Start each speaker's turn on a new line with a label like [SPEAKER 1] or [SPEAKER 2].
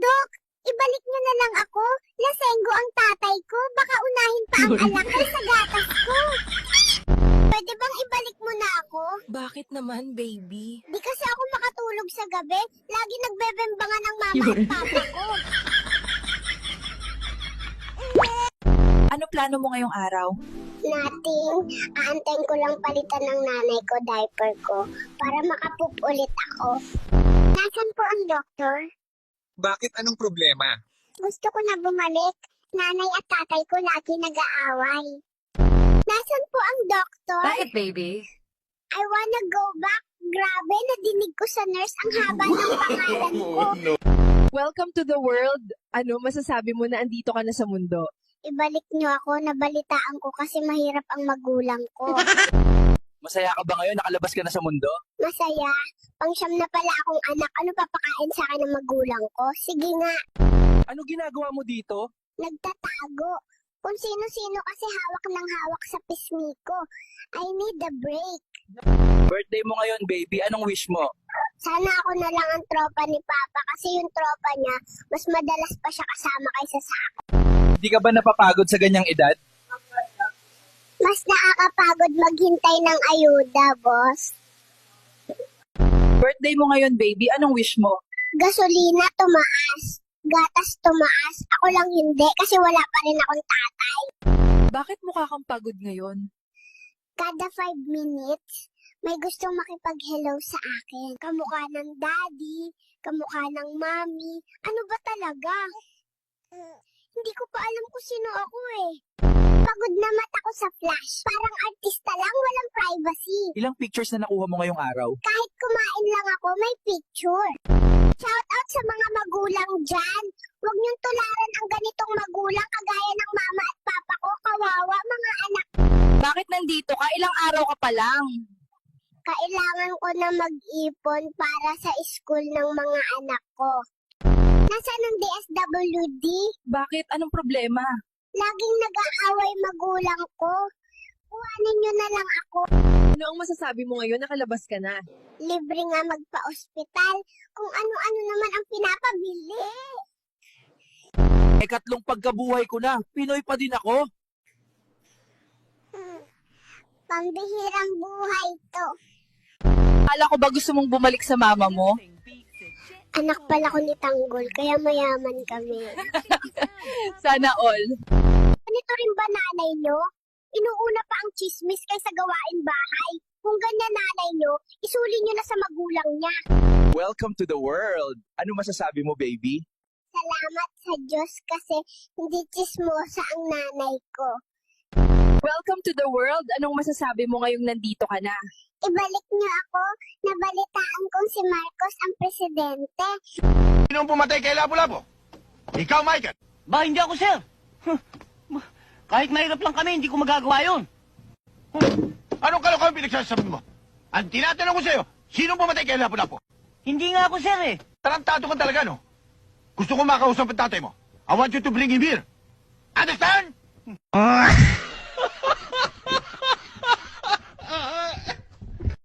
[SPEAKER 1] Dok, ibalik niyo na lang ako. Lasenggo ang tatay ko. Baka unahin pa ang alakal sa gatas ko. Pwede bang ibalik mo na ako?
[SPEAKER 2] Bakit naman, baby?
[SPEAKER 1] Di kasi ako makatulog sa gabi. Lagi nagbebembangan ng mama at papa ko.
[SPEAKER 2] Ano plano mo ngayong araw?
[SPEAKER 1] Nothing. Aantayin ko lang palitan ng nanay ko diaper ko para makapoop ulit ako. Nasaan po ang doktor?
[SPEAKER 3] Bakit anong problema?
[SPEAKER 1] Gusto ko na bumalik. Nanay at tatay ko lagi nag-aaway. Nasaan po ang doktor?
[SPEAKER 2] Bakit, baby?
[SPEAKER 1] I wanna go back. Grabe, nadinig ko sa nurse ang haba ng pangalan ko.
[SPEAKER 4] Welcome to the world. Ano, masasabi mo na andito ka na sa mundo?
[SPEAKER 1] Ibalik niyo ako, nabalitaan ko kasi mahirap ang magulang ko.
[SPEAKER 3] Masaya ka ba ngayon? Nakalabas ka na sa mundo?
[SPEAKER 1] Masaya. Pangsyam na pala akong anak. Ano papakain sa akin ng magulang ko? Sige nga,
[SPEAKER 3] Ano ginagawa mo dito?
[SPEAKER 1] nagtatago. Kung sino-sino kasi hawak ng hawak sa pisngi ko. I need a break.
[SPEAKER 3] Birthday mo ngayon, baby. Anong wish mo?
[SPEAKER 1] Sana ako na lang ang tropa ni Papa kasi yung tropa niya, mas madalas pa siya kasama kaysa sa akin.
[SPEAKER 3] Hindi ka ba napapagod sa ganyang edad?
[SPEAKER 1] Mas nakakapagod maghintay ng ayuda, boss.
[SPEAKER 2] Birthday mo ngayon, baby. Anong wish mo?
[SPEAKER 1] Gasolina tumaas. Gatas tumaas. Ako lang hindi kasi wala pa rin akong tatay.
[SPEAKER 2] Bakit mukha kang pagod ngayon?
[SPEAKER 1] Kada 5 minutes, may gustong makipag-hello sa akin. Kamukha ng daddy, kamukha ng mommy. Ano ba talaga? Hindi ko pa alam kung sino ako eh. Pagod na mata ko sa flash. Parang artista lang, walang privacy.
[SPEAKER 3] Ilang pictures na nakuha mo ngayong araw?
[SPEAKER 1] Kahit kumain lang ako, may picture. Shout out sa mga magulang dyan. Huwag niyong tularan ang ganitong magulang kagaya ng mama at papa ko. Kawawa mga anak.
[SPEAKER 2] Bakit nandito ka? Ilang araw ka pa lang.
[SPEAKER 1] Kailangan ko na mag-ipon para sa school ng mga anak ko. Nasaan ang DSWD?
[SPEAKER 2] Bakit? Anong problema?
[SPEAKER 1] Laging nag-aaway magulang ko. Kuhanin niyo na lang ako.
[SPEAKER 4] Ano ang masasabi mo ngayon? Nakalabas ka na.
[SPEAKER 1] Libre nga magpa-ospital. Kung ano-ano naman ang pinapabili.
[SPEAKER 3] Ikatlong pagkabuhay ko na. Pinoy pa din ako.
[SPEAKER 1] Pambihirang buhay to.
[SPEAKER 2] Akala ko ba gusto mong bumalik sa mama mo?
[SPEAKER 1] Anak pala ko ni Tanggol, kaya mayaman kami.
[SPEAKER 2] Sana all.
[SPEAKER 1] Ganito rin ba nanay nyo? Inuuna pa ang chismis kaysa gawain bahay. Kung ganyan nanay nyo, isuli nyo na sa magulang niya.
[SPEAKER 3] Welcome to the world. Ano masasabi mo, baby?
[SPEAKER 1] Salamat sa Diyos kasi hindi chismosa ang nanay ko.
[SPEAKER 2] Welcome to the world. Anong masasabi mo ngayong nandito ka na?
[SPEAKER 1] Ibalik niyo ako, nabalitaan kong si Marcos ang presidente.
[SPEAKER 5] Sino ang pumatay kay Lapu-Lapu? Ikaw, Michael.
[SPEAKER 6] Ba, hindi ako, sir. Kahit mahirap lang kami, hindi ko magagawa yun.
[SPEAKER 5] Anong kalokohan pinagsasabi mo? Ang tinatanong ko sa'yo, sino ang pumatay kay Lapu-Lapu?
[SPEAKER 6] Hindi nga ako, sir, eh.
[SPEAKER 5] Tarantado ka talaga, no? Gusto ko makausap ang tatay mo. I want you to bring him here. Understand?